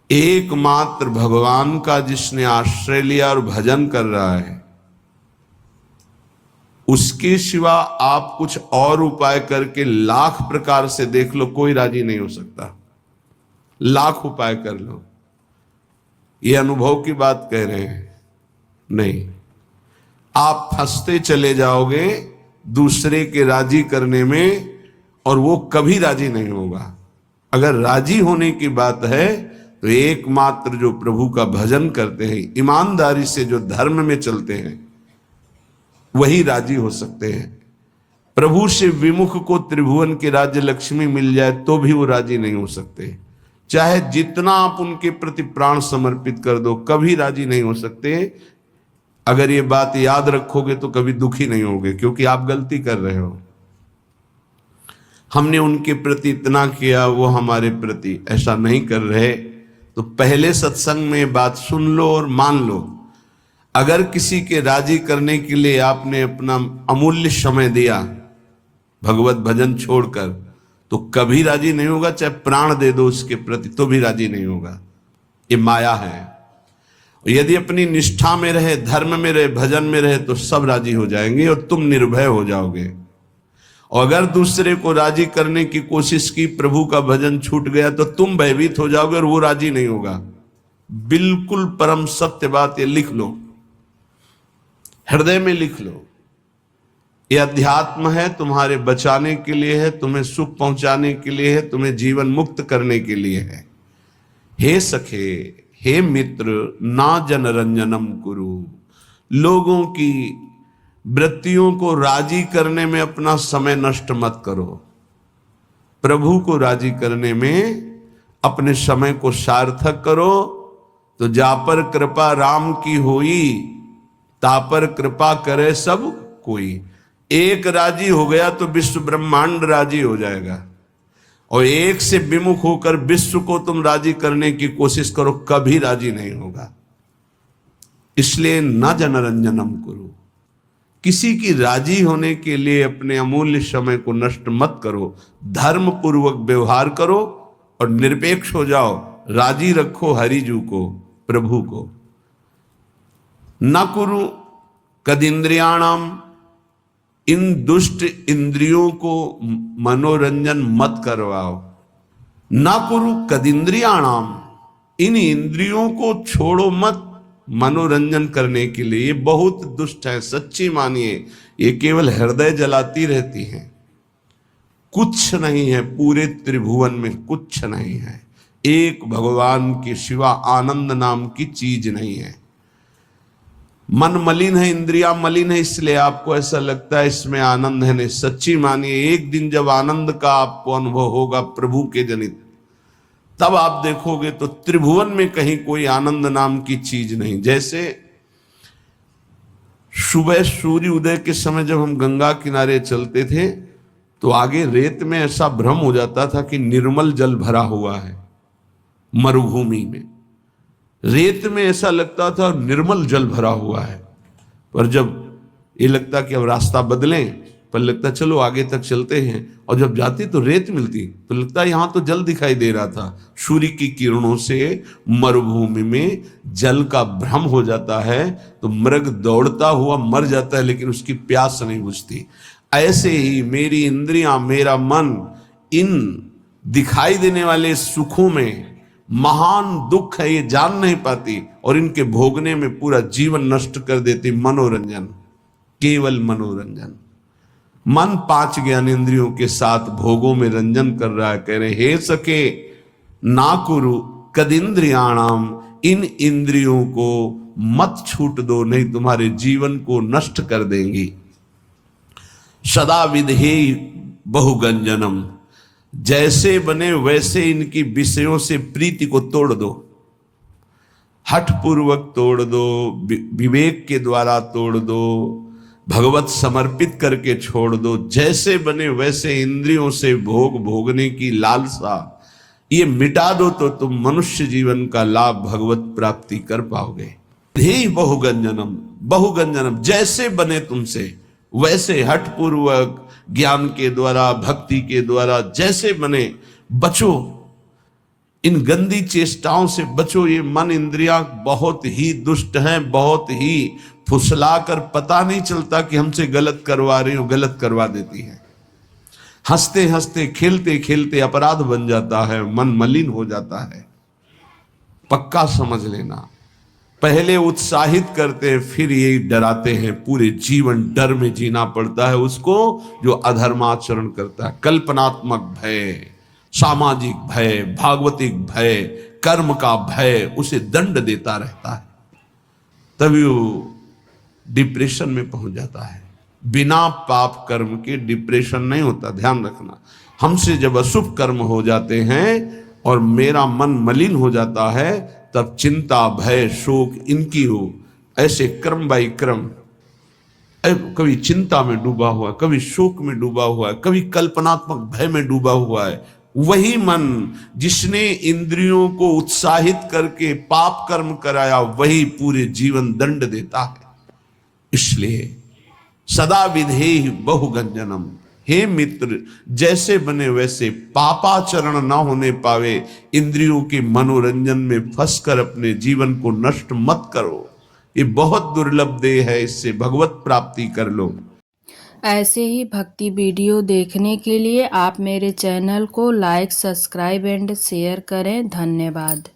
एकमात्र भगवान का जिसने आश्रय लिया और भजन कर रहा है, उसके सिवा आप कुछ और उपाय करके लाख प्रकार से देख लो, कोई राजी नहीं हो सकता। लाख उपाय कर लो, ये अनुभव की बात कह रहे हैं, नहीं, आप फंसते चले जाओगे दूसरे के राजी करने में, और वो कभी राजी नहीं होगा। अगर राजी होने की बात है तो एकमात्र जो प्रभु का भजन करते हैं, ईमानदारी से जो धर्म में चलते हैं, वही राजी हो सकते हैं। प्रभु से विमुख को त्रिभुवन की राज्य लक्ष्मी मिल जाए तो भी वो राजी नहीं हो सकते। चाहे जितना आप उनके प्रति प्राण समर्पित कर दो, कभी राजी नहीं हो सकते। अगर ये बात याद रखोगे तो कभी दुखी नहीं होगे, क्योंकि आप गलती कर रहे हो। हमने उनके प्रति इतना किया, वो हमारे प्रति ऐसा नहीं कर रहे। तो पहले सत्संग में बात सुन लो और मान लो। अगर किसी के राजी करने के लिए आपने अपना अमूल्य समय दिया भगवत भजन छोड़कर, तो कभी राजी नहीं होगा। चाहे प्राण दे दो उसके प्रति तो भी राजी नहीं होगा। ये माया है। यदि अपनी निष्ठा में रहे, धर्म में रहे, भजन में रहे, तो सब राजी हो जाएंगे और तुम निर्भय हो जाओगे। और अगर दूसरे को राजी करने की कोशिश की, प्रभु का भजन छूट गया, तो तुम भयभीत हो जाओगे और वो राजी नहीं होगा। बिल्कुल परम सत्य बात, ये लिख लो, हृदय में लिख लो। ये अध्यात्म है, तुम्हारे बचाने के लिए है, तुम्हें सुख पहुंचाने के लिए है, तुम्हें जीवन मुक्त करने के लिए है। हे सखे, हे मित्र, ना जनरंजनम कुरु। लोगों की वृत्तियों को राजी करने में अपना समय नष्ट मत करो। प्रभु को राजी करने में अपने समय को सार्थक करो। तो जा पर कृपा राम की होई, तापर कृपा करे सब कोई। एक राजी हो गया तो विश्व ब्रह्मांड राजी हो जाएगा। और एक से विमुख होकर विश्व को तुम राजी करने की कोशिश करो, कभी राजी नहीं होगा। इसलिए न जनरंजनम करो। किसी की राजी होने के लिए अपने अमूल्य समय को नष्ट मत करो। धर्म पूर्वक व्यवहार करो और निरपेक्ष हो जाओ। राजी रखो हरिजू को, प्रभु को। न कुरु कदिंद्रियाणाम, इन दुष्ट इंद्रियों को मनोरंजन मत करवाओ। ना कुरु कदिंद्रियाणाम, इन इंद्रियों को छोड़ो मत मनोरंजन करने के लिए। ये बहुत दुष्ट है, सच्ची मानिए। ये केवल हृदय जलाती रहती हैं, कुछ नहीं है। पूरे त्रिभुवन में कुछ नहीं है। एक भगवान के सिवा आनंद नाम की चीज नहीं है। मन मलिन है, इंद्रियां मलिन है, इसलिए आपको ऐसा लगता है इसमें आनंद है। नहीं, सच्ची मानिए, एक दिन जब आनंद का आपको अनुभव होगा प्रभु के जनित, तब आप देखोगे तो त्रिभुवन में कहीं कोई आनंद नाम की चीज नहीं। जैसे सुबह सूर्य उदय के समय जब हम गंगा किनारे चलते थे, तो आगे रेत में ऐसा भ्रम हो जाता था कि निर्मल जल भरा हुआ है। मरुभूमि में रेत में ऐसा लगता था निर्मल जल भरा हुआ है। पर जब ये लगता कि अब रास्ता बदलें, पर लगता चलो आगे तक चलते हैं, और जब जाती तो रेत मिलती, तो लगता यहां तो जल दिखाई दे रहा था। सूर्य की किरणों से मरुभूमि में जल का भ्रम हो जाता है, तो मृग दौड़ता हुआ मर जाता है, लेकिन उसकी प्यास नहीं बुझती। ऐसे ही मेरी इंद्रियां, मेरा मन इन दिखाई देने वाले सुखों में महान दुख है, ये जान नहीं पाती, और इनके भोगने में पूरा जीवन नष्ट कर देती। मनोरंजन, केवल मनोरंजन। मन 5 ज्ञानेंद्रियों के साथ भोगों में रंजन कर रहा है। कह रहे हे सके, ना कुरु कदिंद्रियाणाम, इन इंद्रियों को मत छूट दो, नहीं तुम्हारे जीवन को नष्ट कर देंगी। सदा विधेय बहुगंजनम, जैसे बने वैसे इनकी विषयों से प्रीति को तोड़ दो। हठ पूर्वक तोड़ दो, विवेक के द्वारा तोड़ दो, भगवत समर्पित करके छोड़ दो। जैसे बने वैसे इंद्रियों से भोग भोगने की लालसा, ये मिटा दो, तो तुम मनुष्य जीवन का लाभ भगवत प्राप्ति कर पाओगे। हे बहुगंजनम, बहुगंजनम, जैसे बने तुमसे वैसे, हठ पूर्वक, ज्ञान के द्वारा, भक्ति के द्वारा, जैसे बने बचो। इन गंदी चेष्टाओं से बचो। ये मन इंद्रियां बहुत ही दुष्ट हैं, बहुत ही फुसला कर पता नहीं चलता कि हमसे गलत करवा रही हो, गलत करवा देती है। हंसते हंसते खेलते खेलते अपराध बन जाता है, मन मलिन हो जाता है। पक्का समझ लेना, पहले उत्साहित करते हैं, फिर ये डराते हैं। पूरे जीवन डर में जीना पड़ता है उसको जो अधर्माचरण करता है। कल्पनात्मक भय, सामाजिक भय, भागवतिक भय, कर्म का भय उसे दंड देता रहता है, तभी वो डिप्रेशन में पहुंच जाता है। बिना पाप कर्म के डिप्रेशन नहीं होता, ध्यान रखना। हमसे जब अशुभ कर्म हो जाते हैं और मेरा मन मलिन हो जाता है, तब चिंता, भय, शोक इनकी हो, ऐसे क्रम बाई क्रम, कभी चिंता में डूबा हुआ, कभी शोक में डूबा हुआ है, कभी कल्पनात्मक भय में डूबा हुआ है। वही मन जिसने इंद्रियों को उत्साहित करके पाप कर्म कराया, वही पूरे जीवन दंड देता है। इसलिए सदा विधेहि बहुगंजनम, हे मित्र, जैसे बने वैसे पापाचरण ना होने पावे। इंद्रियों के मनोरंजन में फंसकर अपने जीवन को नष्ट मत करो। ये बहुत दुर्लभ देह है, इससे भगवत प्राप्ति कर लो। ऐसे ही भक्ति वीडियो देखने के लिए आप मेरे चैनल को लाइक, सब्सक्राइब एंड शेयर करें। धन्यवाद।